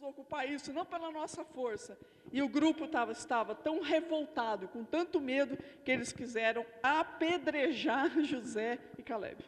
ocupar isso, não pela nossa força. E o grupo estava tão revoltado, com tanto medo, que eles quiseram apedrejar José e Calebe.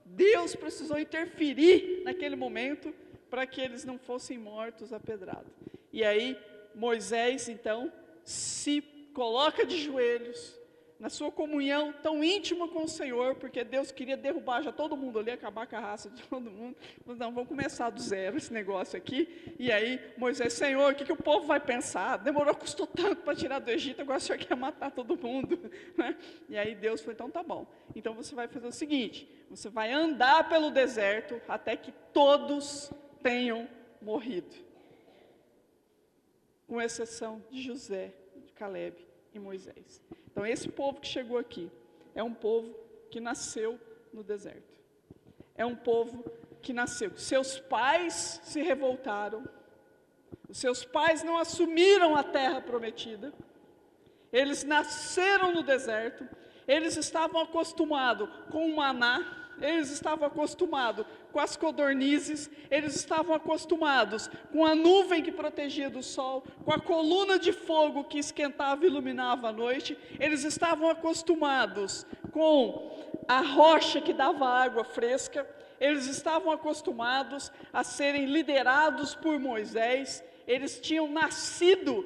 Deus precisou interferir naquele momento para que eles não fossem mortos à pedrada. E aí Moisés então se coloca de joelhos, na sua comunhão tão íntima com o Senhor, porque Deus queria derrubar já todo mundo ali, acabar com a raça de todo mundo. Não, vamos começar do zero esse negócio aqui. E aí Moisés: Senhor, o que o povo vai pensar? Custou tanto para tirar do Egito, agora o Senhor quer matar todo mundo, né? E aí Deus falou: então tá bom, então você vai fazer o seguinte, você vai andar pelo deserto até que todos tenham morrido, com exceção de José, de Calebe e Moisés. Então esse povo que chegou aqui é um povo que nasceu no deserto. É um povo que nasceu, seus pais se revoltaram, os seus pais não assumiram a terra prometida, eles nasceram no deserto, eles estavam acostumados com o maná, eles estavam acostumados com as codornizes, eles estavam acostumados com a nuvem que protegia do sol, com a coluna de fogo que esquentava e iluminava a noite, eles estavam acostumados com a rocha que dava água fresca, eles estavam acostumados a serem liderados por Moisés, eles tinham nascido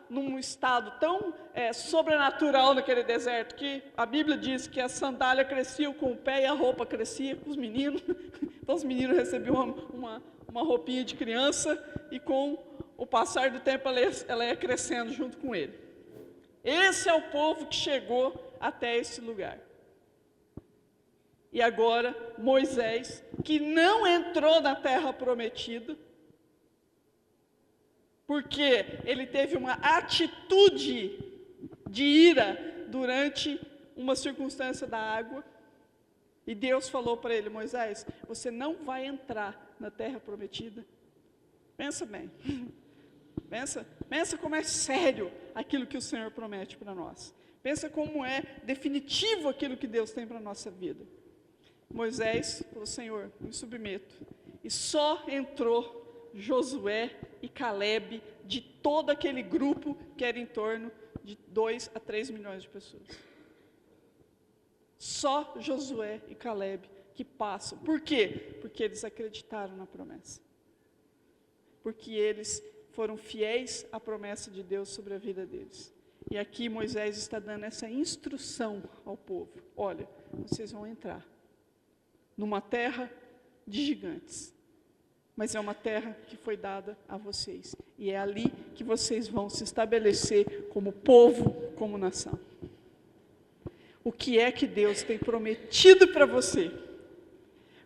num estado tão sobrenatural naquele deserto, que a Bíblia diz que a sandália crescia com o pé e a roupa crescia com os meninos. Então os meninos recebiam uma roupinha de criança, e com o passar do tempo ela ia crescendo junto com ele. Esse é o povo que chegou até esse lugar. E agora Moisés, que não entrou na terra prometida, porque ele teve uma atitude de ira durante uma circunstância da água, e Deus falou para ele: Moisés, você não vai entrar na terra prometida. Pensa bem, pensa como é sério aquilo que o Senhor promete para nós, pensa como é definitivo aquilo que Deus tem para a nossa vida. Moisés falou: Senhor, me submeto, e só entrou Josué e Calebe, de todo aquele grupo que era em torno de 2 a 3 milhões de pessoas. Só Josué e Calebe que passam. Por quê? Porque eles acreditaram na promessa. Porque eles foram fiéis à promessa de Deus sobre a vida deles. E aqui Moisés está dando essa instrução ao povo: olha, vocês vão entrar numa terra de gigantes, mas é uma terra que foi dada a vocês, e é ali que vocês vão se estabelecer como povo, como nação. O que é que Deus tem prometido para você?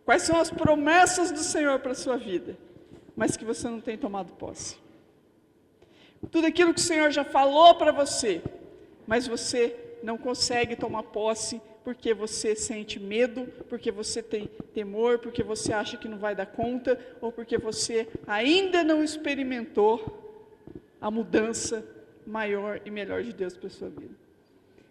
Quais são as promessas do Senhor para a sua vida, mas que você não tem tomado posse? Tudo aquilo que o Senhor já falou para você, mas você não consegue tomar posse, porque você sente medo, porque você tem temor, porque você acha que não vai dar conta, ou porque você ainda não experimentou a mudança maior e melhor de Deus para a sua vida.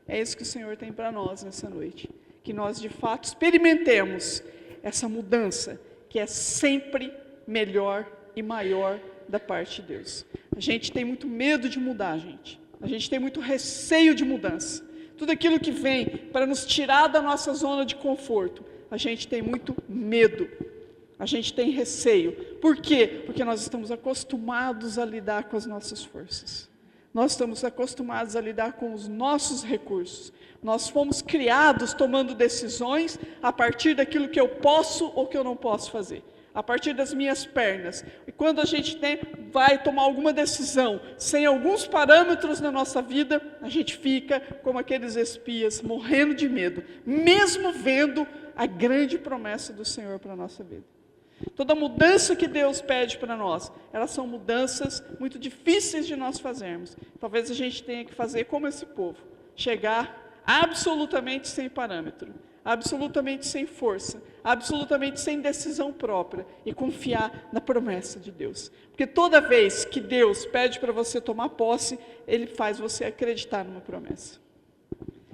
É isso que o Senhor tem para nós nessa noite, que nós de fato experimentemos essa mudança, que é sempre melhor e maior da parte de Deus. A gente tem muito medo de mudar, gente. A gente tem muito receio de mudança. Tudo aquilo que vem para nos tirar da nossa zona de conforto, a gente tem muito medo, a gente tem receio. Por quê? Porque nós estamos acostumados a lidar com as nossas forças. Nós estamos acostumados a lidar com os nossos recursos. Nós fomos criados tomando decisões a partir daquilo que eu posso ou que eu não posso fazer, a partir das minhas pernas. E quando a gente vai tomar alguma decisão sem alguns parâmetros na nossa vida, a gente fica como aqueles espias, morrendo de medo, mesmo vendo a grande promessa do Senhor para a nossa vida. Toda mudança que Deus pede para nós, elas são mudanças muito difíceis de nós fazermos. Talvez a gente tenha que fazer como esse povo, chegar absolutamente sem parâmetro, absolutamente sem força, absolutamente sem decisão própria, e confiar na promessa de Deus. Porque toda vez que Deus pede para você tomar posse, Ele faz você acreditar numa promessa.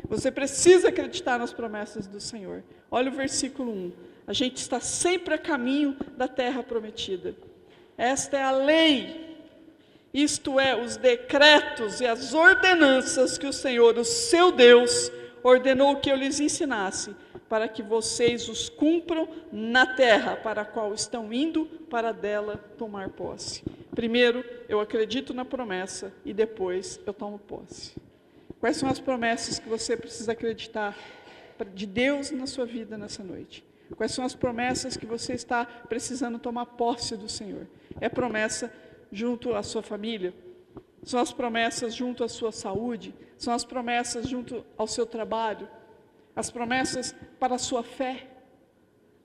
Você precisa acreditar nas promessas do Senhor. Olha o versículo 1. A gente está sempre a caminho da terra prometida. Esta é a lei, isto é, os decretos e as ordenanças que o Senhor, o seu Deus, ordenou que eu lhes ensinasse, para que vocês os cumpram na terra para a qual estão indo, para dela tomar posse. Primeiro, eu acredito na promessa e depois eu tomo posse. Quais são as promessas que você precisa acreditar de Deus na sua vida nessa noite? Quais são as promessas que você está precisando tomar posse do Senhor? É promessa junto à sua família? São as promessas junto à sua saúde? São as promessas junto ao seu trabalho? As promessas para a sua fé?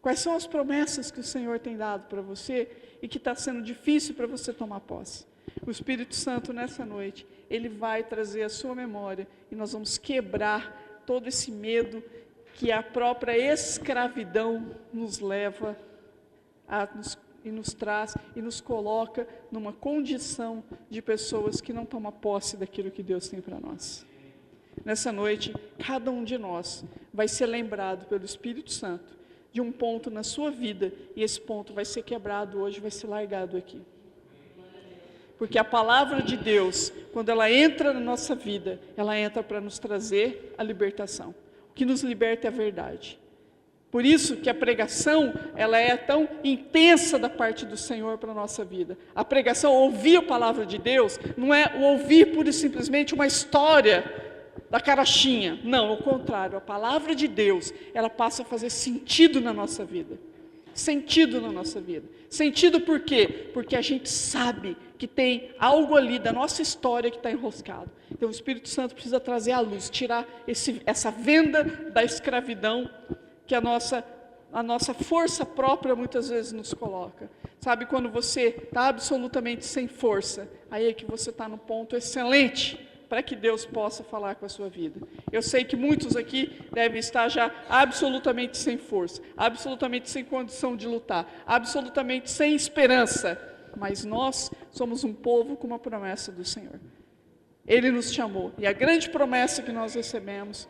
Quais são as promessas que o Senhor tem dado para você e que está sendo difícil para você tomar posse? O Espírito Santo, nessa noite, Ele vai trazer a sua memória e nós vamos quebrar todo esse medo que a própria escravidão nos leva e nos traz e nos coloca numa condição de pessoas que não tomam posse daquilo que Deus tem para nós. Nessa noite, cada um de nós vai ser lembrado pelo Espírito Santo de um ponto na sua vida, e esse ponto vai ser quebrado hoje, vai ser largado aqui. Porque a palavra de Deus, quando ela entra na nossa vida, ela entra para nos trazer a libertação. O que nos liberta é a verdade. Por isso que a pregação, ela é tão intensa da parte do Senhor para a nossa vida. A pregação, ouvir a palavra de Deus, não é o ouvir pura e simplesmente uma história da carochinha. Não, ao contrário, a palavra de Deus, ela passa a fazer sentido na nossa vida. Sentido na nossa vida. Sentido por quê? Porque a gente sabe que tem algo ali da nossa história que está enroscado. Então o Espírito Santo precisa trazer à luz, tirar essa venda da escravidão que a nossa força própria muitas vezes nos coloca. Sabe, quando você está absolutamente sem força, aí é que você está no ponto excelente para que Deus possa falar com a sua vida. Eu sei que muitos aqui devem estar já absolutamente sem força, absolutamente sem condição de lutar, absolutamente sem esperança, mas nós somos um povo com uma promessa do Senhor. Ele nos chamou, e a grande promessa que nós recebemos,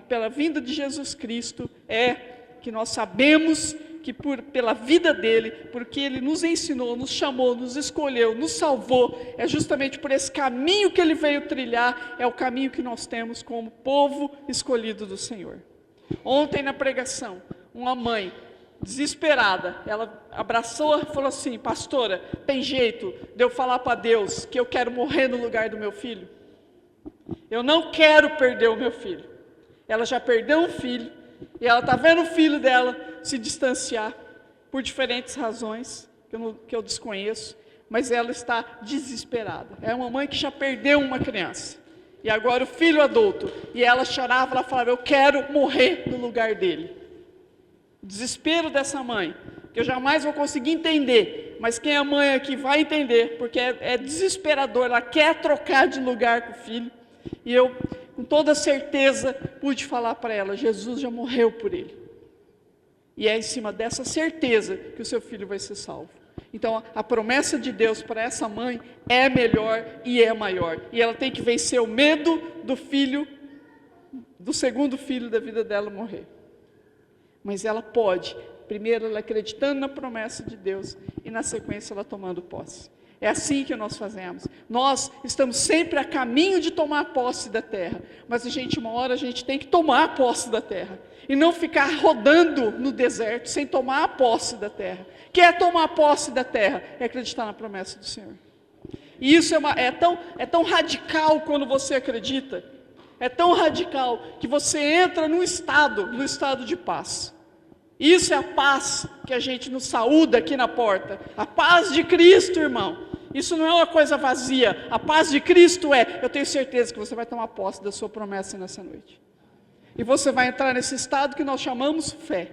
pela vinda de Jesus Cristo, é que nós sabemos que pela vida dele, porque ele nos ensinou, nos chamou, nos escolheu, nos salvou, é justamente por esse caminho que ele veio trilhar, é o caminho que nós temos como povo escolhido do Senhor. Ontem na pregação, uma mãe desesperada, ela abraçou e falou assim: pastora, tem jeito de eu falar para Deus que eu quero morrer no lugar do meu filho? Eu não quero perder o meu filho. Ela já perdeu um filho, e ela está vendo o filho dela se distanciar, por diferentes razões, que eu desconheço, mas ela está desesperada. É uma mãe que já perdeu uma criança, e agora o filho adulto, e ela chorava, ela falava: eu quero morrer no lugar dele. O desespero dessa mãe, que eu jamais vou conseguir entender, mas quem é mãe aqui vai entender, porque é desesperador, ela quer trocar de lugar com o filho, e eu, com toda certeza, pude falar para ela: Jesus já morreu por ele. E é em cima dessa certeza que o seu filho vai ser salvo. Então, a promessa de Deus para essa mãe é melhor e é maior. E ela tem que vencer o medo do segundo filho da vida dela morrer. Mas ela pode, primeiro ela acreditando na promessa de Deus, e na sequência ela tomando posse. É assim que nós fazemos. Nós estamos sempre a caminho de tomar posse da terra, mas uma hora a gente tem que tomar posse da terra, e não ficar rodando no deserto sem tomar a posse da terra. Quer tomar posse da terra? É acreditar na promessa do Senhor. E isso é tão radical quando você acredita, é tão radical que você entra no estado de paz. Isso é a paz que a gente nos saúda aqui na porta, a paz de Cristo, irmão. Isso não é uma coisa vazia. A paz de Cristo eu tenho certeza que você vai tomar posse da sua promessa nessa noite. E você vai entrar nesse estado que nós chamamos fé.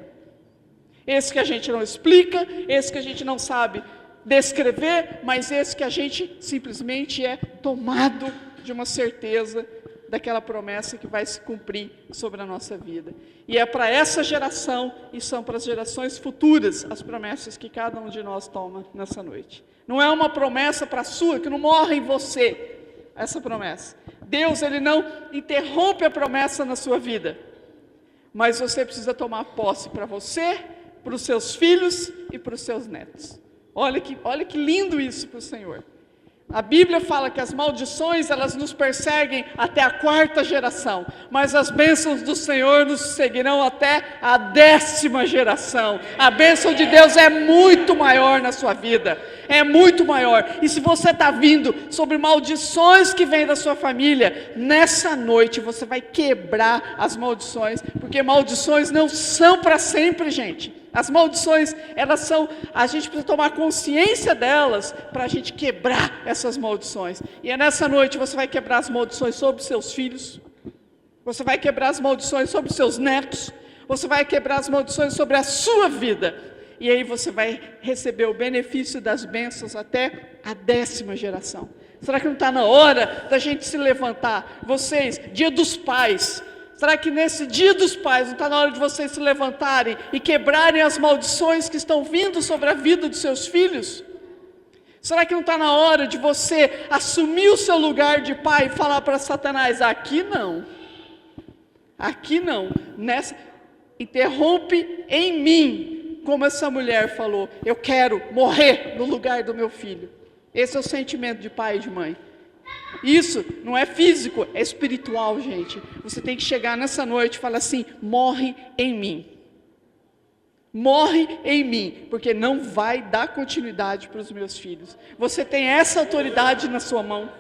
Esse que a gente não explica, esse que a gente não sabe descrever, mas esse que a gente simplesmente é tomado de uma certeza daquela promessa que vai se cumprir sobre a nossa vida. E é para essa geração, e são para as gerações futuras, as promessas que cada um de nós toma nessa noite. Não é uma promessa para a sua, que não morre em você, essa promessa. Deus, Ele não interrompe a promessa na sua vida, mas você precisa tomar posse para você, para os seus filhos e para os seus netos. Olha que lindo isso para o Senhor. A Bíblia fala que as maldições, elas nos perseguem até a 4ª geração, mas as bênçãos do Senhor nos seguirão até a 10ª geração. A bênção de Deus é muito maior na sua vida, é muito maior. E se você está vindo sobre maldições que vêm da sua família, nessa noite você vai quebrar as maldições, porque maldições não são para sempre, gente. As maldições, elas são, a gente precisa tomar consciência delas para a gente quebrar essas maldições. E é nessa noite você vai quebrar as maldições sobre seus filhos, você vai quebrar as maldições sobre seus netos, você vai quebrar as maldições sobre a sua vida. E aí você vai receber o benefício das bênçãos até a 10ª geração. Será que não está na hora da gente se levantar? Vocês, dia dos pais, será que nesse dia dos pais não está na hora de vocês se levantarem e quebrarem as maldições que estão vindo sobre a vida dos seus filhos? Será que não está na hora de você assumir o seu lugar de pai e falar para Satanás, aqui não, interrompe em mim, como essa mulher falou, eu quero morrer no lugar do meu filho. Esse é o sentimento de pai e de mãe. Isso não é físico, é espiritual, gente. Você tem que chegar nessa noite e falar assim, morre em mim. Morre em mim, porque não vai dar continuidade para os meus filhos. Você tem essa autoridade na sua mão.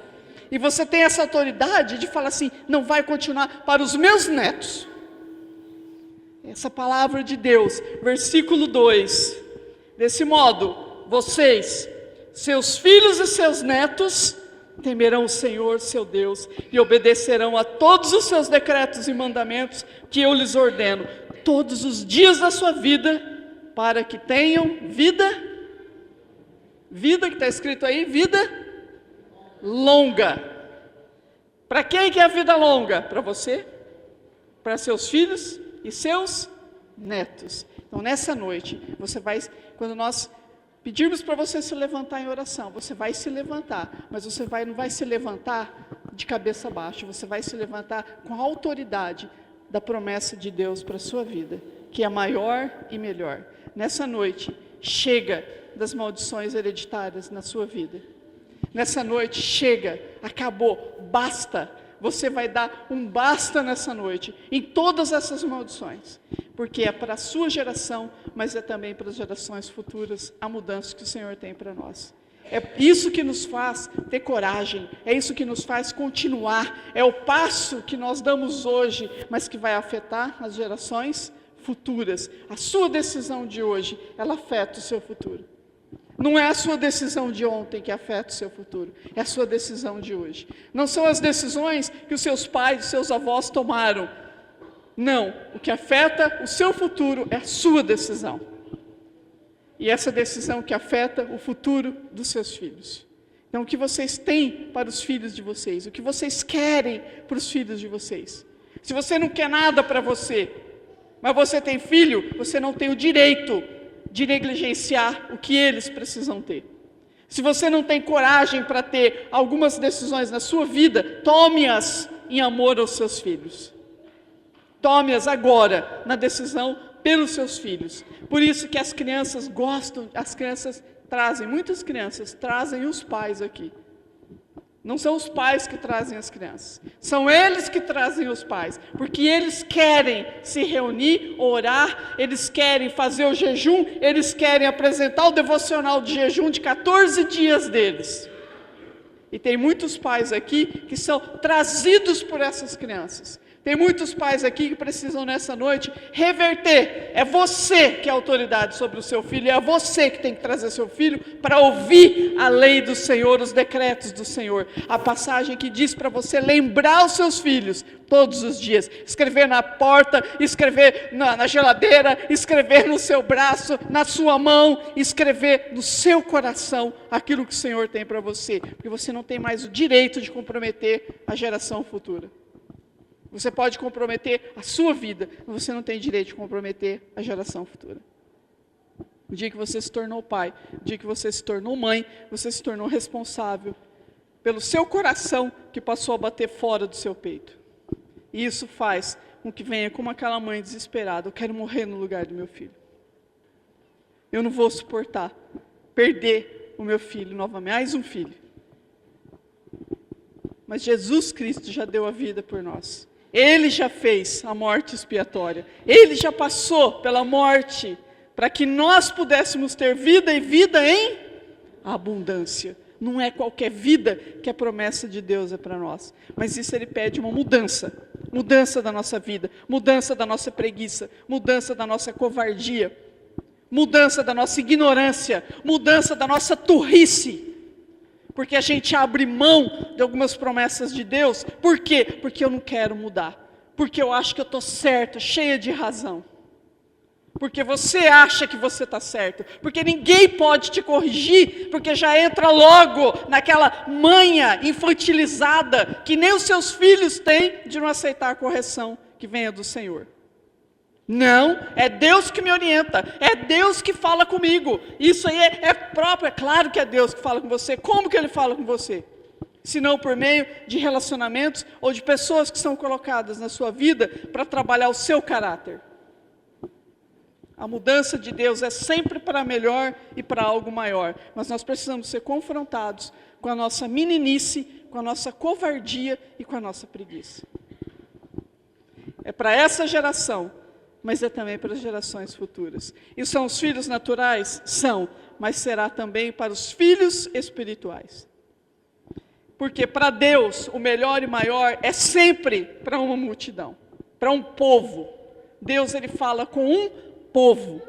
E você tem essa autoridade de falar assim, não vai continuar para os meus netos. Essa palavra de Deus, versículo 2. Desse modo, vocês, seus filhos e seus netos, temerão o Senhor, seu Deus, e obedecerão a todos os seus decretos e mandamentos que eu lhes ordeno, todos os dias da sua vida, para que tenham vida que está escrito aí, vida longa. Para quem que é a vida longa? Para você, para seus filhos e seus netos. Então nessa noite, você vai, quando nós pedirmos para você se levantar em oração, você vai se levantar, mas você não vai se levantar de cabeça baixa, você vai se levantar com a autoridade da promessa de Deus para a sua vida, que é maior e melhor. Nessa noite, chega das maldições hereditárias na sua vida. Nessa noite, chega, acabou, basta. Você vai dar um basta nessa noite, em todas essas maldições, porque é para a sua geração, mas é também para as gerações futuras, a mudança que o Senhor tem para nós. É isso que nos faz ter coragem, é isso que nos faz continuar, é o passo que nós damos hoje, mas que vai afetar as gerações futuras. A sua decisão de hoje, ela afeta o seu futuro. Não é a sua decisão de ontem que afeta o seu futuro, é a sua decisão de hoje. Não são as decisões que os seus pais, os seus avós tomaram. Não, o que afeta o seu futuro é a sua decisão. E essa decisão que afeta o futuro dos seus filhos. Então o que vocês têm para os filhos de vocês, o que vocês querem para os filhos de vocês. Se você não quer nada para você, mas você tem filho, você não tem o direito de negligenciar o que eles precisam ter. Se você não tem coragem para ter algumas decisões na sua vida, tome-as em amor aos seus filhos. Tome-as agora, na decisão pelos seus filhos. Por isso que as crianças gostam, as crianças trazem, muitas crianças trazem os pais aqui. Não são os pais que trazem as crianças, são eles que trazem os pais, porque eles querem se reunir, orar, eles querem fazer o jejum, eles querem apresentar o devocional de jejum de 14 dias deles. E tem muitos pais aqui que são trazidos por essas crianças. Tem muitos pais aqui que precisam nessa noite reverter. É você que é autoridade sobre o seu filho, é você que tem que trazer seu filho para ouvir a lei do Senhor, os decretos do Senhor. A passagem que diz para você lembrar os seus filhos todos os dias. Escrever na porta, escrever na geladeira, escrever no seu braço, na sua mão, escrever no seu coração aquilo que o Senhor tem para você. Porque você não tem mais o direito de comprometer a geração futura. Você pode comprometer a sua vida, mas você não tem direito de comprometer a geração futura. O dia que você se tornou pai, o dia que você se tornou mãe, você se tornou responsável pelo seu coração que passou a bater fora do seu peito. E isso faz com que venha como aquela mãe desesperada, eu quero morrer no lugar do meu filho. Eu não vou suportar perder o meu filho novamente, mais um filho. Mas Jesus Cristo já deu a vida por nós. Ele já fez a morte expiatória. Ele já passou pela morte para que nós pudéssemos ter vida e vida em abundância. Não é qualquer vida que a promessa de Deus é para nós. Mas isso ele pede uma mudança. Mudança da nossa vida. Mudança da nossa preguiça. Mudança da nossa covardia. Mudança da nossa ignorância. Mudança da nossa turrice. Porque a gente abre mão de algumas promessas de Deus. Por quê? Porque eu não quero mudar. Porque eu acho que eu estou certo, cheia de razão. Porque você acha que você está certo. Porque ninguém pode te corrigir. Porque já entra logo naquela manha infantilizada que nem os seus filhos têm de não aceitar a correção que venha do Senhor. Não, é Deus que me orienta, é Deus que fala comigo. Isso aí é próprio, é claro que é Deus que fala com você. Como que Ele fala com você? Se não por meio de relacionamentos ou de pessoas que são colocadas na sua vida para trabalhar o seu caráter. A mudança de Deus é sempre para melhor e para algo maior. Mas nós precisamos ser confrontados com a nossa meninice, com a nossa covardia e com a nossa preguiça. É para essa geração, mas é também para as gerações futuras. E são os filhos naturais? São, mas será também para os filhos espirituais. Porque para Deus, o melhor e maior é sempre para uma multidão, para um povo. Deus, Ele fala com um povo.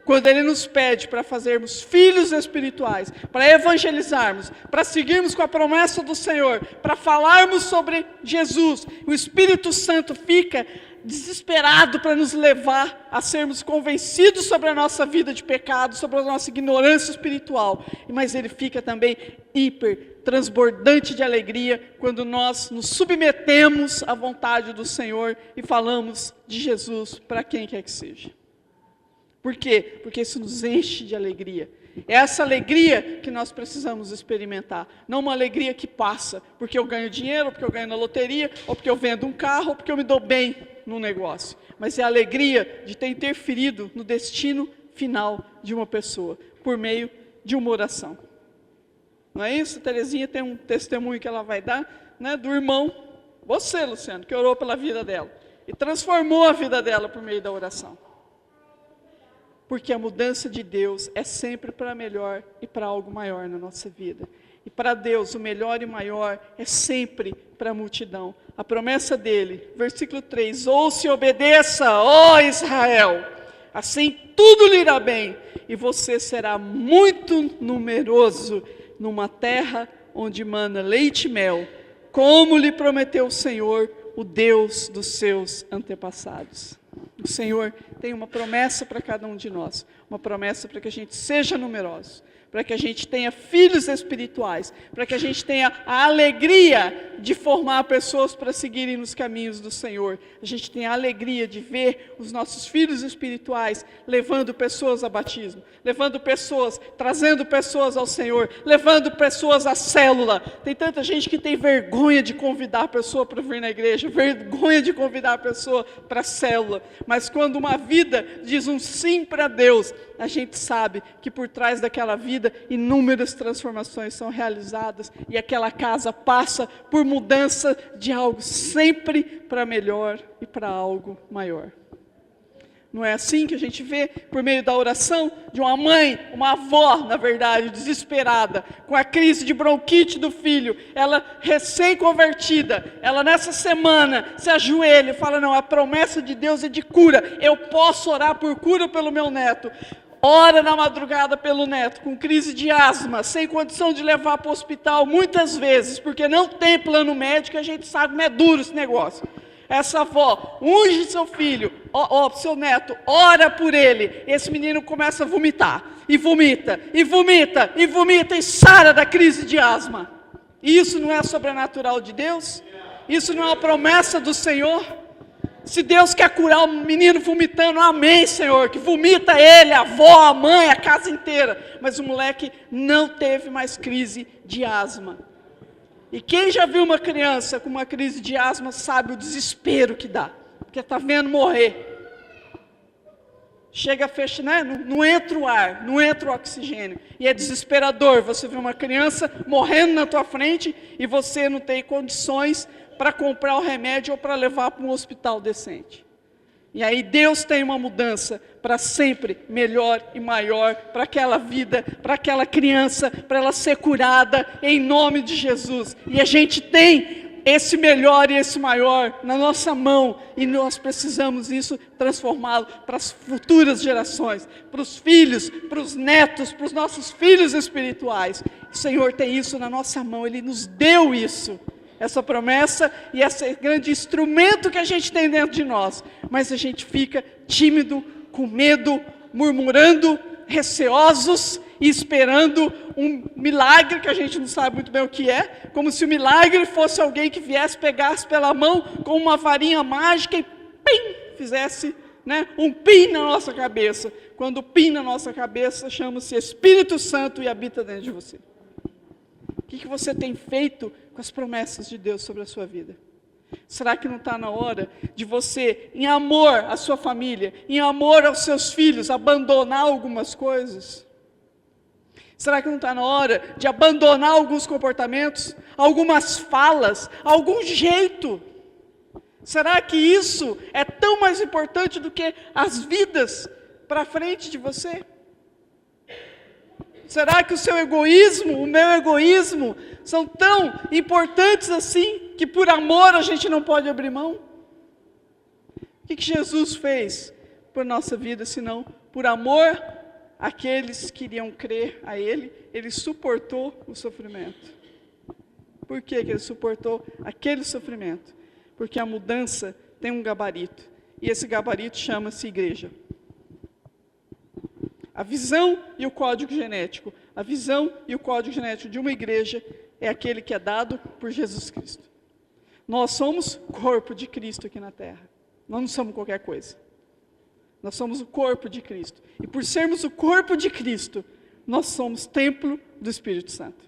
Quando Ele nos pede para fazermos filhos espirituais, para evangelizarmos, para seguirmos com a promessa do Senhor, para falarmos sobre Jesus, o Espírito Santo fica desesperado para nos levar a sermos convencidos sobre a nossa vida de pecado, sobre a nossa ignorância espiritual. Mas Ele fica também hiper transbordante de alegria quando nós nos submetemos à vontade do Senhor e falamos de Jesus para quem quer que seja. Por quê? Porque isso nos enche de alegria. É essa alegria que nós precisamos experimentar. Não uma alegria que passa porque eu ganho dinheiro, ou porque eu ganho na loteria, ou porque eu vendo um carro, ou porque eu me dou bem num negócio. Mas é a alegria de ter interferido no destino final de uma pessoa, por meio de uma oração. Não é isso? Terezinha tem um testemunho que ela vai dar, né, do irmão, você, Luciano, que orou pela vida dela. E transformou a vida dela por meio da oração. Porque a mudança de Deus é sempre para melhor e para algo maior na nossa vida. E para Deus, o melhor e maior é sempre para a multidão. A promessa dele, versículo 3, ouça e obedeça, ó Israel, assim tudo lhe irá bem, e você será muito numeroso numa terra onde mana leite e mel, como lhe prometeu o Senhor, o Deus dos seus antepassados. O Senhor tem uma promessa para cada um de nós, uma promessa para que a gente seja numeroso, para que a gente tenha filhos espirituais, para que a gente tenha a alegria de formar pessoas para seguirem nos caminhos do Senhor. A gente tem a alegria de ver os nossos filhos espirituais levando pessoas a batismo, levando pessoas, trazendo pessoas ao Senhor, levando pessoas à célula. Tem tanta gente que tem vergonha de convidar a pessoa para vir na igreja, vergonha de convidar a pessoa para a célula. Mas quando uma vida diz um sim para Deus, a gente sabe que por trás daquela vida inúmeras transformações são realizadas e aquela casa passa por mudança de algo sempre para melhor e para algo maior. Não é assim que a gente vê por meio da oração de uma mãe, uma avó, na verdade, desesperada, com a crise de bronquite do filho, ela recém-convertida, ela nessa semana se ajoelha e fala, não, a promessa de Deus é de cura, eu posso orar por cura pelo meu neto. Ora na madrugada pelo neto, com crise de asma, sem condição de levar para o hospital, muitas vezes, porque não tem plano médico, a gente sabe como é duro esse negócio. Essa avó unge seu filho, seu neto, ora por ele. Esse menino começa a vomitar, e vomita, e vomita, e vomita, e sara da crise de asma. E isso não é sobrenatural de Deus? Isso não é uma promessa do Senhor? Se Deus quer curar um menino vomitando, amém, Senhor, que vomita ele, a avó, a mãe, a casa inteira. Mas o moleque não teve mais crise de asma. E quem já viu uma criança com uma crise de asma sabe o desespero que dá, porque está vendo morrer. chega a fechar, né? Não entra o ar, não entra o oxigênio. E é desesperador, você vê uma criança morrendo na tua frente e você não tem condições para comprar o remédio ou para levar para um hospital decente. E aí Deus tem uma mudança para sempre melhor e maior para aquela vida, para aquela criança, para ela ser curada em nome de Jesus. E a gente tem esse melhor e esse maior na nossa mão, e nós precisamos isso transformá-lo para as futuras gerações, para os filhos, para os netos, para os nossos filhos espirituais. O Senhor tem isso na nossa mão, Ele nos deu isso, essa promessa e esse grande instrumento que a gente tem dentro de nós, mas a gente fica tímido, com medo, murmurando, receosos e esperando um milagre que a gente não sabe muito bem o que é, como se o milagre fosse alguém que viesse, pegasse pela mão com uma varinha mágica e pim, fizesse, né, um pim na nossa cabeça. Quando o pim na nossa cabeça chama-se Espírito Santo e habita dentro de você. O que você tem feito com as promessas de Deus sobre a sua vida? Será que não está na hora de você, em amor à sua família, em amor aos seus filhos, abandonar algumas coisas? Será que não está na hora de abandonar alguns comportamentos, algumas falas, algum jeito? Será que isso é tão mais importante do que as vidas para frente de você? Será que o seu egoísmo, o meu egoísmo, são tão importantes assim, que por amor a gente não pode abrir mão? O que Jesus fez por nossa vida, senão por amor àqueles que iriam crer a Ele, Ele suportou o sofrimento. Por que Ele suportou aquele sofrimento? Porque a mudança tem um gabarito, e esse gabarito chama-se igreja. A visão e o código genético, a visão e o código genético de uma igreja é aquele que é dado por Jesus Cristo. Nós somos corpo de Cristo aqui na terra, nós não somos qualquer coisa. Nós somos o corpo de Cristo, e por sermos o corpo de Cristo, nós somos templo do Espírito Santo.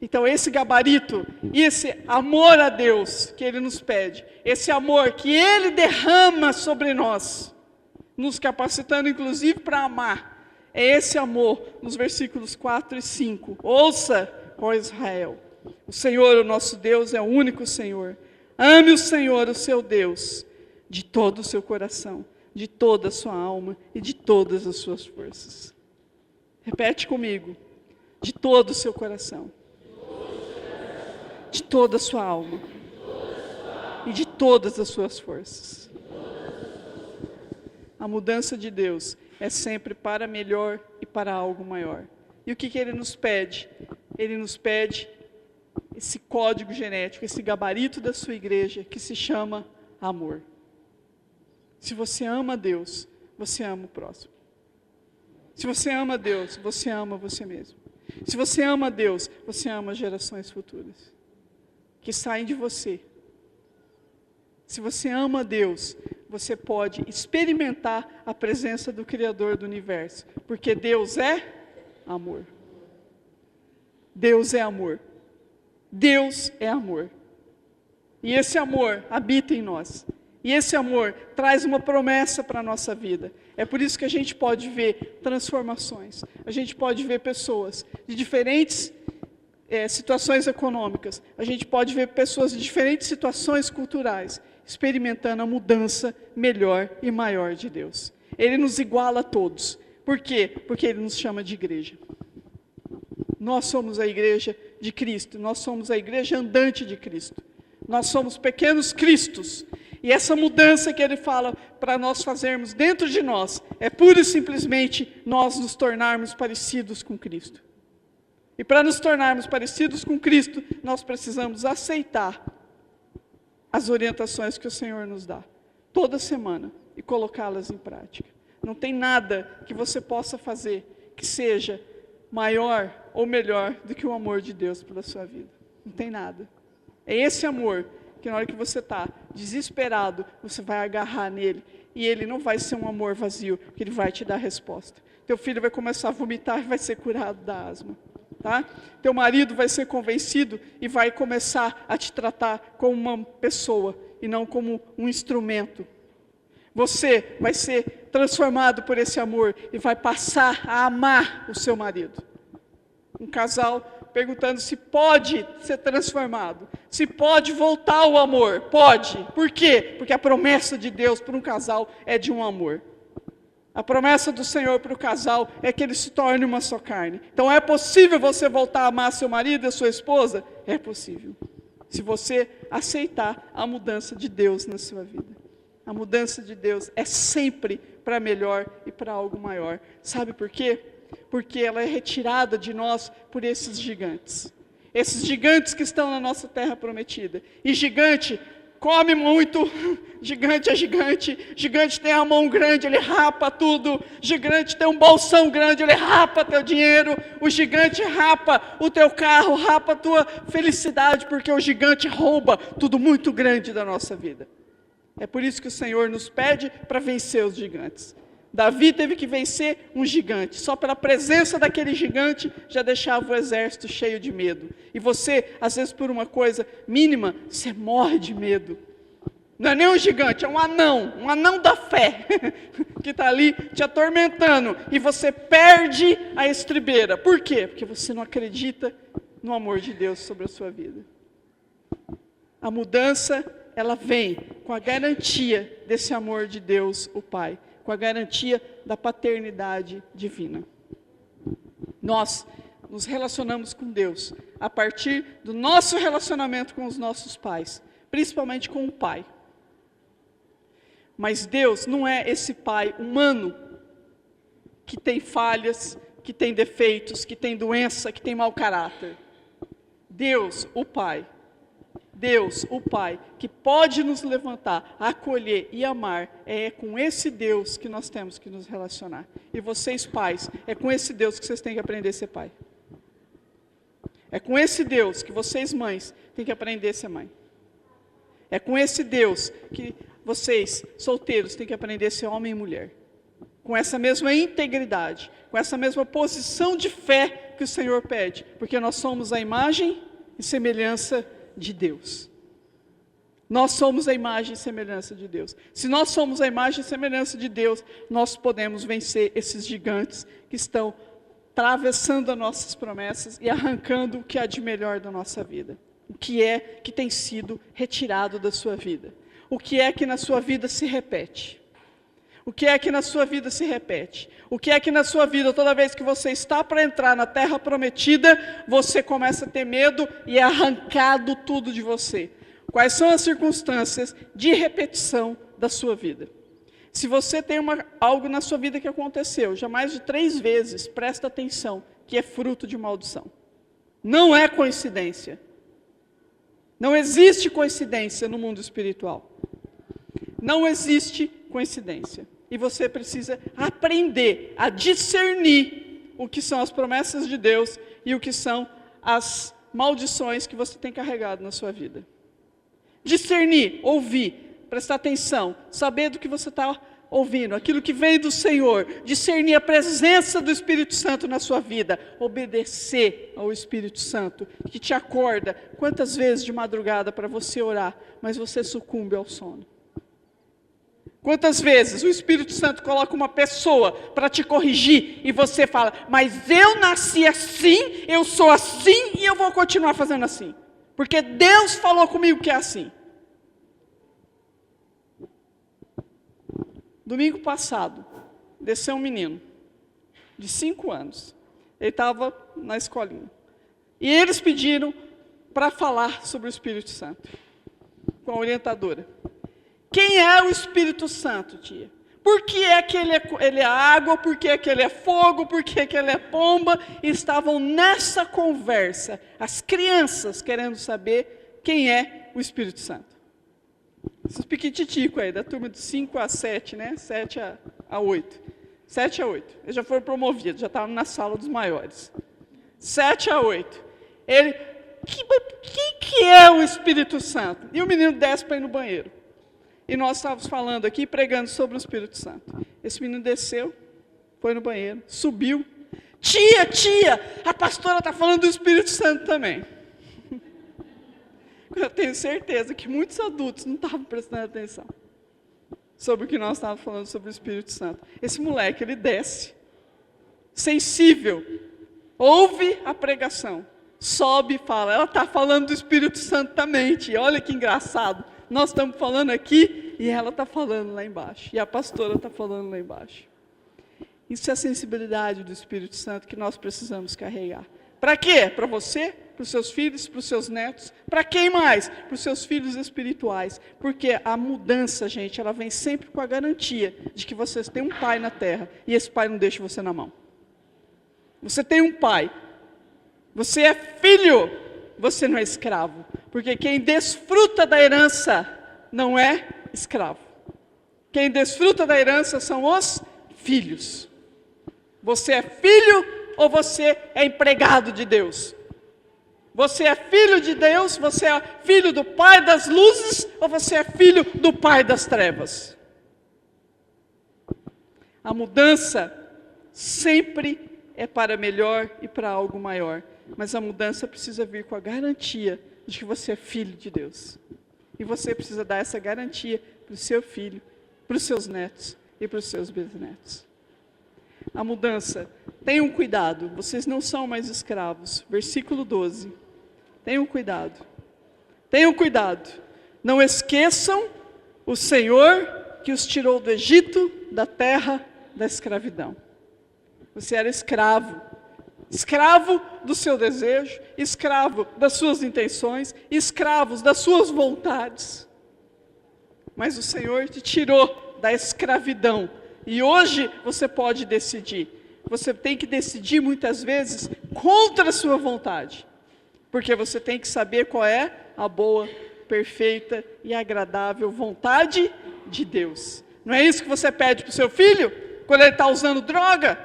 Então esse gabarito, e esse amor a Deus que Ele nos pede, esse amor que Ele derrama sobre nós, nos capacitando inclusive para amar, é esse amor nos versículos 4 e 5. Ouça, ó Israel, o Senhor, o nosso Deus, é o único Senhor. Ame o Senhor, o seu Deus, de todo o seu coração, de toda a sua alma e de todas as suas forças. Repete comigo. De todo o seu coração, de toda a sua alma e de todas as suas forças. A mudança de Deus é sempre para melhor e para algo maior. E o que Ele nos pede? Ele nos pede esse código genético, esse gabarito da sua igreja, que se chama amor. Se você ama Deus, você ama o próximo. Se você ama Deus, você ama você mesmo. Se você ama Deus, você ama as gerações futuras, que saem de você. Se você ama Deus, você pode experimentar a presença do Criador do universo, porque Deus é amor. Deus é amor. Deus é amor. E esse amor habita em nós. E esse amor traz uma promessa para a nossa vida. É por isso que a gente pode ver transformações. A gente pode ver pessoas de diferentes situações econômicas. A gente pode ver pessoas de diferentes situações culturais experimentando a mudança melhor e maior de Deus. Ele nos iguala a todos. Por quê? Porque Ele nos chama de igreja. Nós somos a igreja de Cristo. Nós somos a igreja andante de Cristo. Nós somos pequenos Cristos. E essa mudança que Ele fala para nós fazermos dentro de nós é pura e simplesmente nós nos tornarmos parecidos com Cristo. E para nos tornarmos parecidos com Cristo, nós precisamos aceitar as orientações que o Senhor nos dá toda semana e colocá-las em prática. Não tem nada que você possa fazer que seja maior ou melhor do que o amor de Deus pela sua vida. Não tem nada. É esse amor que na hora que você está desesperado, você vai agarrar nele, e ele não vai ser um amor vazio, porque ele vai te dar a resposta. Teu filho vai começar a vomitar e vai ser curado da asma. Tá? Teu marido vai ser convencido e vai começar a te tratar como uma pessoa e não como um instrumento. Você vai ser transformado por esse amor e vai passar a amar o seu marido. Um casal perguntando se pode ser transformado, se pode voltar ao amor. Pode. Por quê? Porque a promessa de Deus para um casal é de um amor. A promessa do Senhor para o casal é que ele se torne uma só carne. Então é possível você voltar a amar seu marido e a sua esposa? É possível. Se você aceitar a mudança de Deus na sua vida. A mudança de Deus é sempre para melhor e para algo maior. Sabe por quê? Porque ela é retirada de nós por esses gigantes. Esses gigantes que estão na nossa terra prometida. E gigante come muito, gigante é gigante, gigante tem a mão grande, ele rapa tudo, gigante tem um bolsão grande, ele rapa teu dinheiro, o gigante rapa o teu carro, rapa a tua felicidade, porque o gigante rouba tudo muito grande da nossa vida. É por isso que o Senhor nos pede para vencer os gigantes. Davi teve que vencer um gigante. Só pela presença daquele gigante já deixava o exército cheio de medo. E você, às vezes por uma coisa mínima, você morre de medo. Não é nem um gigante, é um anão da fé, que está ali te atormentando. E você perde a estribeira. Por quê? Porque você não acredita no amor de Deus sobre a sua vida. A mudança, ela vem com a garantia desse amor de Deus, o Pai. Com a garantia da paternidade divina. Nós nos relacionamos com Deus a partir do nosso relacionamento com os nossos pais, principalmente com o Pai. Mas Deus não é esse Pai humano que tem falhas, que tem defeitos, que tem doença, que tem mau caráter. Deus, o Pai, que pode nos levantar, acolher e amar, é com esse Deus que nós temos que nos relacionar. E vocês, pais, é com esse Deus que vocês têm que aprender a ser pai. É com esse Deus que vocês, mães, têm que aprender a ser mãe. É com esse Deus que vocês, solteiros, têm que aprender a ser homem e mulher. Com essa mesma integridade, com essa mesma posição de fé que o Senhor pede, porque nós somos a imagem e semelhança de Deus. Nós somos a imagem e semelhança de Deus. Se nós somos a imagem e semelhança de Deus, nós podemos vencer esses gigantes que estão atravessando as nossas promessas e arrancando o que há de melhor da nossa vida. O que é que tem sido retirado da sua vida? O que é que na sua vida se repete? O que é que na sua vida se repete? O que é que na sua vida, toda vez que você está para entrar na terra prometida, você começa a ter medo e é arrancado tudo de você? Quais são as circunstâncias de repetição da sua vida? Se você tem algo na sua vida que aconteceu já mais de 3 vezes, presta atenção, que é fruto de maldição. Não é coincidência. Não existe coincidência no mundo espiritual. Não existe coincidência. E você precisa aprender a discernir o que são as promessas de Deus e o que são as maldições que você tem carregado na sua vida. Discernir, ouvir, prestar atenção, saber do que você está ouvindo, aquilo que vem do Senhor, discernir a presença do Espírito Santo na sua vida, obedecer ao Espírito Santo, que te acorda quantas vezes de madrugada para você orar, mas você sucumbe ao sono. Quantas vezes o Espírito Santo coloca uma pessoa para te corrigir e você fala, mas eu nasci assim, eu sou assim e eu vou continuar fazendo assim. Porque Deus falou comigo que é assim. Domingo passado, desceu um menino de 5 anos. Ele estava na escolinha. E eles pediram para falar sobre o Espírito Santo com a orientadora. Quem é o Espírito Santo, tia? Por que é que ele é água? Por que é que ele é fogo? Por que é que ele é pomba? E estavam nessa conversa, as crianças querendo saber quem é o Espírito Santo. Esses piquititicos aí, da turma de 5 a 7, né? 7 a 8. 7 a 8. Eles já foram promovidos, já estavam na sala dos maiores. 7 a 8. Ele, quem que é o Espírito Santo? E o menino desce para ir no banheiro. E nós estávamos falando aqui, pregando sobre o Espírito Santo. Esse menino desceu, foi no banheiro, subiu. Tia, a pastora está falando do Espírito Santo também. Eu tenho certeza que muitos adultos não estavam prestando atenção. sobre o que nós estávamos falando sobre o Espírito Santo. Esse moleque, ele desce, sensível, ouve a pregação, sobe e fala. Ela está falando do Espírito Santo também, tia. Olha que engraçado. Nós estamos falando aqui e ela está falando lá embaixo. E a pastora está falando lá embaixo. Isso é a sensibilidade do Espírito Santo que nós precisamos carregar. Para quê? Para você, para os seus filhos, para os seus netos. Para quem mais? Para os seus filhos espirituais. Porque a mudança, gente, ela vem sempre com a garantia de que vocês têm um pai na terra. E esse pai não deixa você na mão. Você tem um pai. Você é filho. Você não é escravo. Porque quem desfruta da herança não é escravo. Quem desfruta da herança são os filhos. Você é filho ou você é empregado de Deus? Você é filho de Deus, você é filho do Pai das luzes, ou você é filho do Pai das trevas? A mudança sempre é para melhor e para algo maior. Mas a mudança precisa vir com a garantia de que você é filho de Deus. E você precisa dar essa garantia para o seu filho, para os seus netos e para os seus bisnetos. A mudança, tenham cuidado, vocês não são mais escravos. Versículo 12. Tenham cuidado. Tenham cuidado. Não esqueçam o Senhor que os tirou do Egito, da terra da escravidão. Você era escravo. Escravo do seu desejo, escravo das suas intenções, escravos das suas vontades. Mas o Senhor te tirou da escravidão. E hoje você pode decidir. Você tem que decidir muitas vezes contra a sua vontade. Porque você tem que saber qual é a boa, perfeita e agradável vontade de Deus. Não é isso que você pede para o seu filho? Quando ele está usando droga?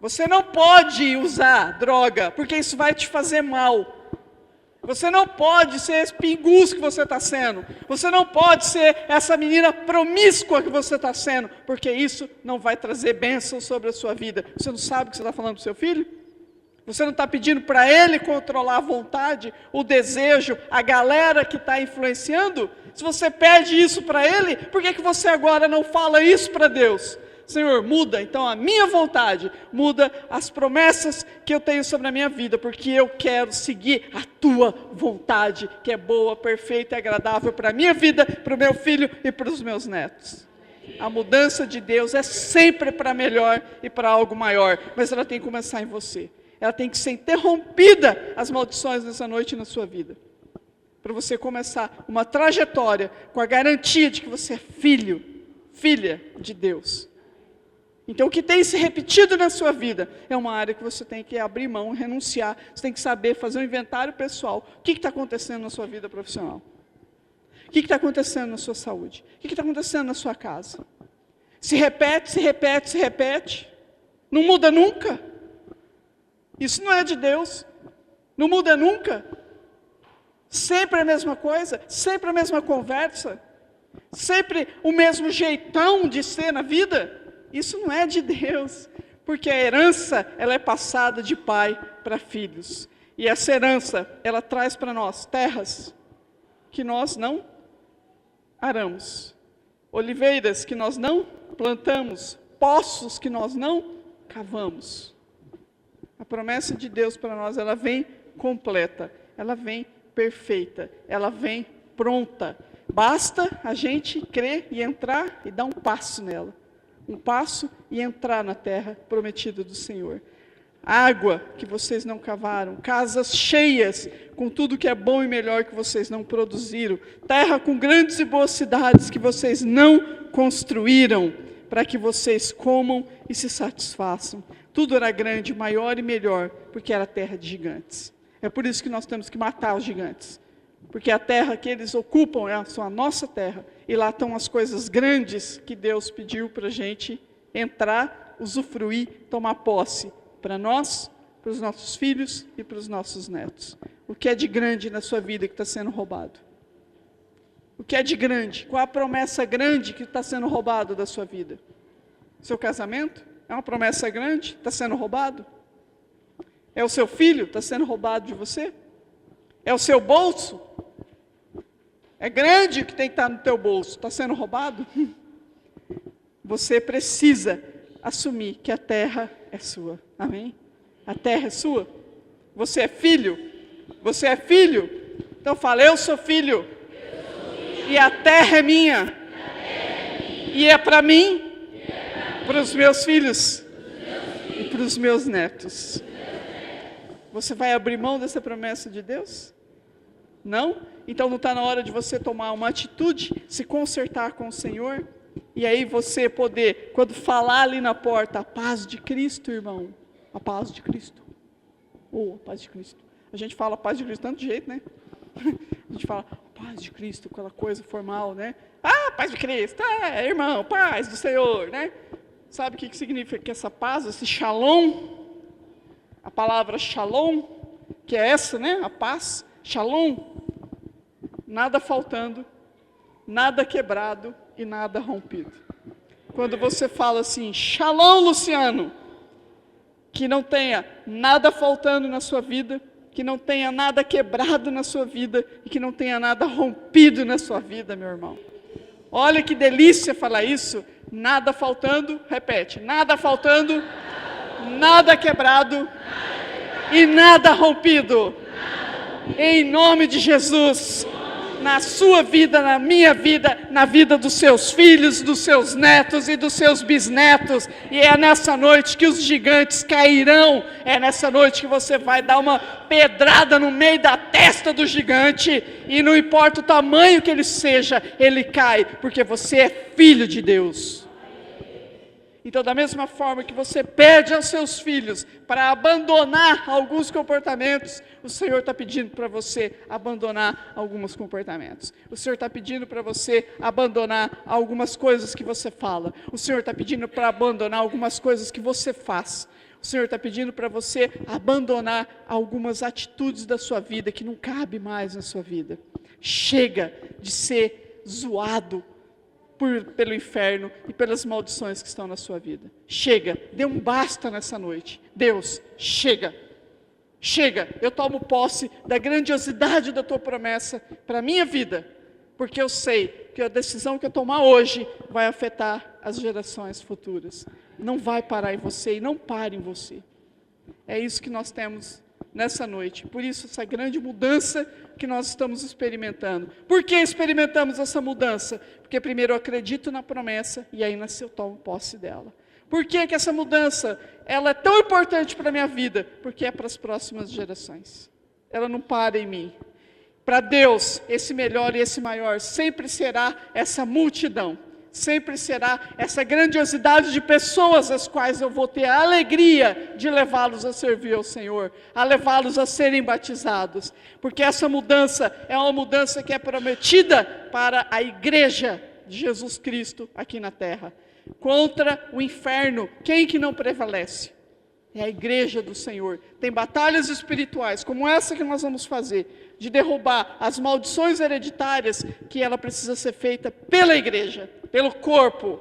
Você não pode usar droga, porque isso vai te fazer mal. Você não pode ser esse pingus que você está sendo. Você não pode ser essa menina promíscua que você está sendo, porque isso não vai trazer bênção sobre a sua vida. Você não sabe o que você está falando para o seu filho? Você não está pedindo para ele controlar a vontade, o desejo, a galera que está influenciando? Se você pede isso para ele, por que você agora não fala isso para Deus? Senhor, muda então a minha vontade, muda as promessas que eu tenho sobre a minha vida, porque eu quero seguir a tua vontade, que é boa, perfeita e agradável para a minha vida, para o meu filho e para os meus netos. A mudança de Deus é sempre para melhor e para algo maior, mas ela tem que começar em você. Ela tem que ser interrompida, as maldições nessa noite na sua vida, para você começar uma trajetória com a garantia de que você é filho, filha de Deus. Então, o que tem se repetido na sua vida é uma área que você tem que abrir mão, renunciar. Você tem que saber fazer um inventário pessoal. O que está acontecendo na sua vida profissional? O que está acontecendo na sua saúde? O que está acontecendo na sua casa? Se repete, se repete, se repete. Não muda nunca. Isso não é de Deus. Não muda nunca. Sempre a mesma coisa, sempre a mesma conversa, sempre o mesmo jeitão de ser na vida. Isso não é de Deus, porque a herança, ela é passada de pai para filhos. E essa herança, ela traz para nós terras que nós não aramos, oliveiras que nós não plantamos, poços que nós não cavamos. A promessa de Deus para nós, ela vem completa, ela vem perfeita, ela vem pronta. Basta a gente crer e entrar e dar um passo nela. Um passo e entrar na terra prometida do Senhor. Água que vocês não cavaram, casas cheias com tudo que é bom e melhor que vocês não produziram, terra com grandes e boas cidades que vocês não construíram, para que vocês comam e se satisfaçam. Tudo era grande, maior e melhor, porque era terra de gigantes. É por isso que nós temos que matar os gigantes. Porque a terra que eles ocupam é a nossa terra. E lá estão as coisas grandes que Deus pediu para a gente entrar, usufruir, tomar posse. Para nós, para os nossos filhos e para os nossos netos. O que é de grande na sua vida que está sendo roubado? O que é de grande? Qual a promessa grande que está sendo roubada da sua vida? Seu casamento? É uma promessa grande? Está sendo roubado? É o seu filho? Está sendo roubado de você? É o seu bolso? É grande o que tem que estar no teu bolso. Está sendo roubado? Você precisa assumir que a terra é sua. Amém? A terra é sua. Você é filho? Você é filho? Então fala, eu sou filho. E a terra é minha. E é para mim, para os meus filhos e para os meus netos. Você vai abrir mão dessa promessa de Deus? Não? Então não está na hora de você tomar uma atitude, se consertar com o Senhor? E aí você poder, quando falar ali na porta, a paz de Cristo, irmão. A paz de Cristo. A paz de Cristo. A gente fala a paz de Cristo de tanto jeito, né? A gente fala paz de Cristo, aquela coisa formal, né? Paz de Cristo, irmão, paz do Senhor, né? Sabe o que significa essa paz, esse shalom? A palavra shalom, que é essa, né? A paz, shalom. Nada faltando, nada quebrado e nada rompido. Quando você fala assim, shalom, Luciano, que não tenha nada faltando na sua vida, que não tenha nada quebrado na sua vida e que não tenha nada rompido na sua vida, meu irmão. Olha que delícia falar isso, nada faltando, repete, nada faltando, nada quebrado e nada rompido. Em nome de Jesus, na sua vida, na minha vida, na vida dos seus filhos, dos seus netos e dos seus bisnetos. E é nessa noite que os gigantes cairão. É nessa noite que você vai dar uma pedrada no meio da testa do gigante. E não importa o tamanho que ele seja, ele cai, porque você é filho de Deus. Então, da mesma forma que você pede aos seus filhos para abandonar alguns comportamentos, o Senhor está pedindo para você abandonar alguns comportamentos. O Senhor está pedindo para você abandonar algumas coisas que você fala. O Senhor está pedindo para abandonar algumas coisas que você faz. O Senhor está pedindo para você abandonar algumas atitudes da sua vida que não cabe mais na sua vida. Chega de ser zoado pelo inferno e pelas maldições que estão na sua vida. Chega, dê um basta nessa noite. Deus, chega. Chega, eu tomo posse da grandiosidade da tua promessa para a minha vida, porque eu sei que a decisão que eu tomar hoje vai afetar as gerações futuras. Não vai parar em você e não para em você. É isso que nós temos nessa noite. Por isso, essa grande mudança que nós estamos experimentando. Por que experimentamos essa mudança? Porque primeiro eu acredito na promessa e aí eu tomo posse dela. Por que essa mudança ela é tão importante para a minha vida? Porque é para as próximas gerações. Ela não para em mim. Para Deus, esse melhor e esse maior sempre será essa multidão. Sempre será essa grandiosidade de pessoas as quais eu vou ter a alegria de levá-los a servir ao Senhor, a levá-los a serem batizados, porque essa mudança é uma mudança que é prometida para a igreja de Jesus Cristo aqui na terra. Contra o inferno, quem que não prevalece? É a igreja do Senhor. Tem batalhas espirituais, como essa que nós vamos fazer, de derrubar as maldições hereditárias, que ela precisa ser feita pela igreja, pelo corpo.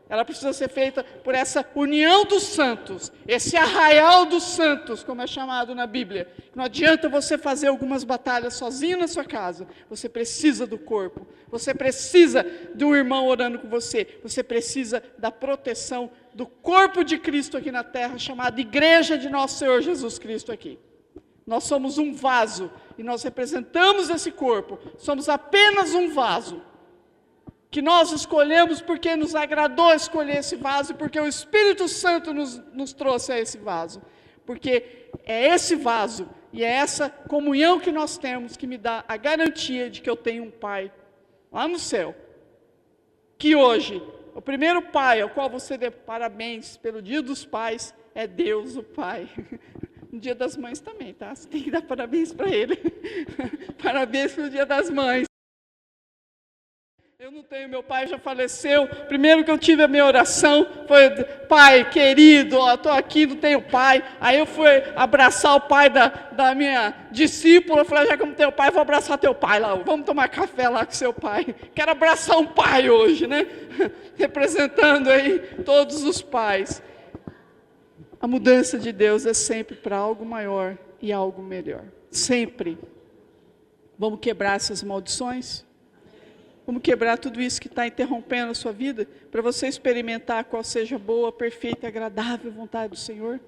Ela precisa ser feita por essa união dos santos, esse arraial dos santos, como é chamado na Bíblia. Não adianta você fazer algumas batalhas sozinho na sua casa. Você precisa do corpo. Você precisa de um irmão orando com você. Você precisa da proteção do corpo de Cristo aqui na terra, chamada Igreja de Nosso Senhor Jesus Cristo aqui. Nós somos um vaso e nós representamos esse corpo. Somos apenas um vaso que nós escolhemos porque nos agradou escolher esse vaso e porque o Espírito Santo nos trouxe a esse vaso. Porque é esse vaso e é essa comunhão que nós temos que me dá a garantia de que eu tenho um Pai lá no céu, que hoje, o primeiro Pai ao qual você dê parabéns pelo Dia dos Pais é Deus o Pai. No Dia das Mães também, tá? Você tem que dar parabéns para Ele. Parabéns pelo Dia das Mães. Eu não tenho, meu pai já faleceu. Primeiro que eu tive a minha oração foi: Pai querido, estou aqui, não tenho pai. Aí eu fui abraçar o pai da minha discípula. Eu falei: já que eu não tenho pai, vou abraçar teu pai lá. Vamos tomar café lá com seu pai. Quero abraçar um pai hoje, né? Representando aí todos os pais. A mudança de Deus é sempre para algo maior e algo melhor. Sempre. Vamos quebrar essas maldições? Vamos quebrar tudo isso que está interrompendo a sua vida, para você experimentar qual seja a boa, perfeita e agradável vontade do Senhor,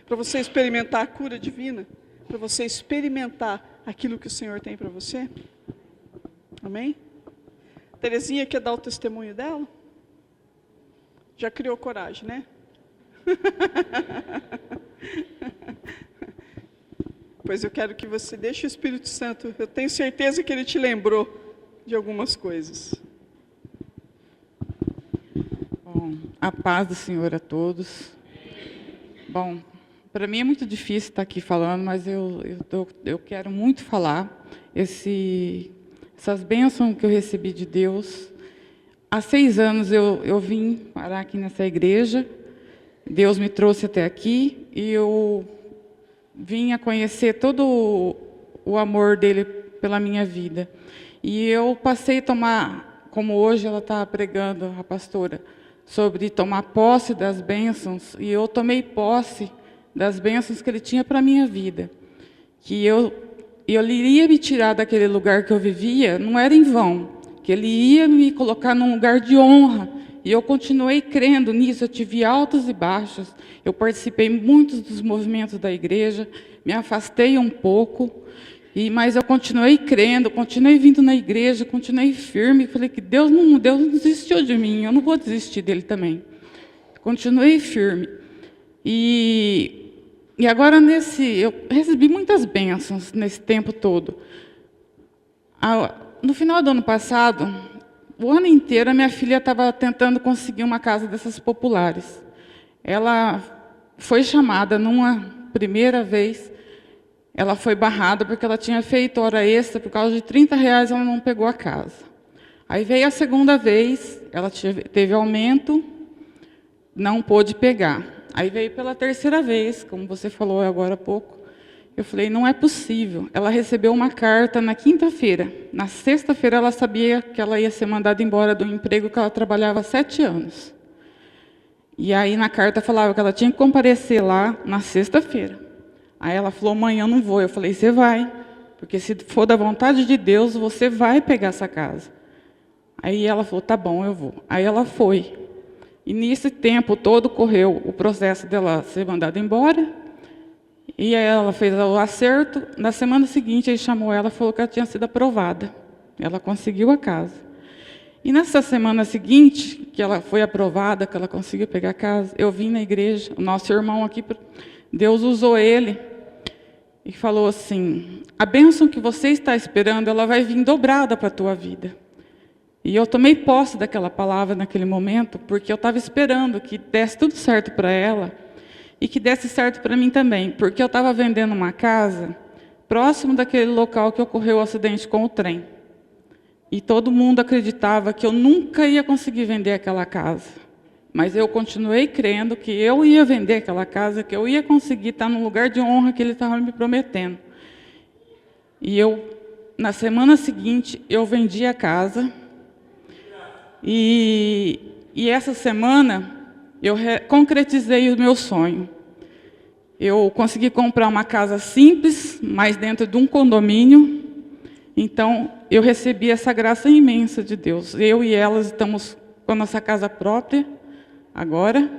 para você experimentar a cura divina, para você experimentar aquilo que o Senhor tem para você. Amém? Terezinha quer dar o testemunho dela? Já criou coragem, né? Pois eu quero que você deixe o Espírito Santo, eu tenho certeza que ele te lembrou de algumas coisas. Bom, a paz do Senhor a todos. Bom, para mim é muito difícil estar aqui falando, mas eu quero muito falar essas bênçãos que eu recebi de Deus. Há 6 anos eu vim parar aqui nessa igreja, Deus me trouxe até aqui, e eu vim a conhecer todo o amor dele pela minha vida. E eu passei a tomar, como hoje ela está pregando, a pastora, sobre tomar posse das bênçãos, e eu tomei posse das bênçãos que ele tinha para a minha vida. Que eu iria me tirar daquele lugar que eu vivia, não era em vão, que ele ia me colocar num lugar de honra, e eu continuei crendo nisso. Eu tive altos e baixos, eu participei muitos dos movimentos da igreja, me afastei um pouco, mas eu continuei crendo, continuei vindo na igreja, continuei firme. Falei que Deus não desistiu de mim, eu não vou desistir dele também. Continuei firme. E agora eu recebi muitas bênçãos nesse tempo todo. No final do ano passado, o ano inteiro, a minha filha estava tentando conseguir uma casa dessas populares. Ela foi chamada numa primeira vez, ela foi barrada porque ela tinha feito hora extra, por causa de R$30 ela não pegou a casa. Aí veio a segunda vez, ela teve aumento, não pôde pegar. Aí veio pela terceira vez, como você falou agora há pouco. Eu falei, não é possível. Ela recebeu uma carta na quinta-feira. Na sexta-feira ela sabia que ela ia ser mandada embora do emprego que ela trabalhava há 7 anos. E aí na carta falava que ela tinha que comparecer lá na sexta-feira. Aí ela falou, mãe, eu não vou. Eu falei, você vai, porque se for da vontade de Deus, você vai pegar essa casa. Aí ela falou, tá bom, eu vou. Aí ela foi. E nesse tempo todo correu o processo dela ser mandada embora. E aí ela fez o acerto. Na semana seguinte, ele chamou ela e falou que ela tinha sido aprovada. Ela conseguiu a casa. E nessa semana seguinte, que ela foi aprovada, que ela conseguiu pegar a casa, eu vim na igreja, o nosso irmão aqui, Deus usou ele e falou assim, a bênção que você está esperando, ela vai vir dobrada para a tua vida. E eu tomei posse daquela palavra naquele momento, porque eu estava esperando que desse tudo certo para ela e que desse certo para mim também, porque eu estava vendendo uma casa próximo daquele local que ocorreu o acidente com o trem. E todo mundo acreditava que eu nunca ia conseguir vender aquela casa. Mas eu continuei crendo que eu ia vender aquela casa, que eu ia conseguir estar no lugar de honra que ele estava me prometendo. E na semana seguinte, eu vendi a casa. E essa semana, eu concretizei o meu sonho. Eu consegui comprar uma casa simples, mas dentro de um condomínio. Então, eu recebi essa graça imensa de Deus. Eu e elas estamos com a nossa casa própria agora,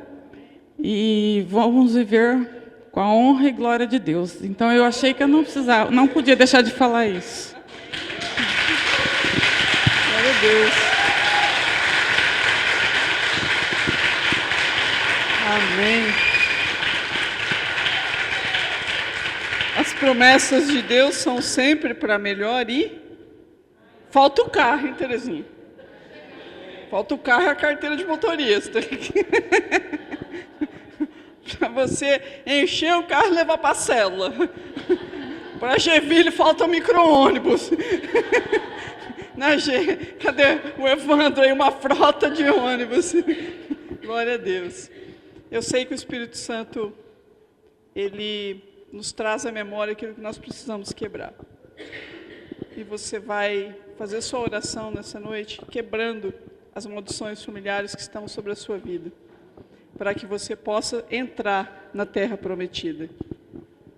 e vamos viver com a honra e glória de Deus. Então, eu achei que eu não podia deixar de falar isso. Glória a Deus. Amém. As promessas de Deus são sempre para melhor e falta o carro, hein, Terezinha? Falta o carro e a carteira de motorista. Para você encher o carro e levar para a célula. Para Joinville falta o micro-ônibus. Cadê o Evandro aí? Uma frota de ônibus. Glória a Deus. Eu sei que o Espírito Santo, ele nos traz à memória aquilo que nós precisamos quebrar. E você vai fazer sua oração nessa noite, quebrando as maldições familiares que estão sobre a sua vida, para que você possa entrar na terra prometida.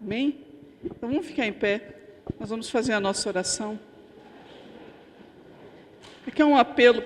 Amém? Então vamos ficar em pé, nós vamos fazer a nossa oração. Aqui é um apelo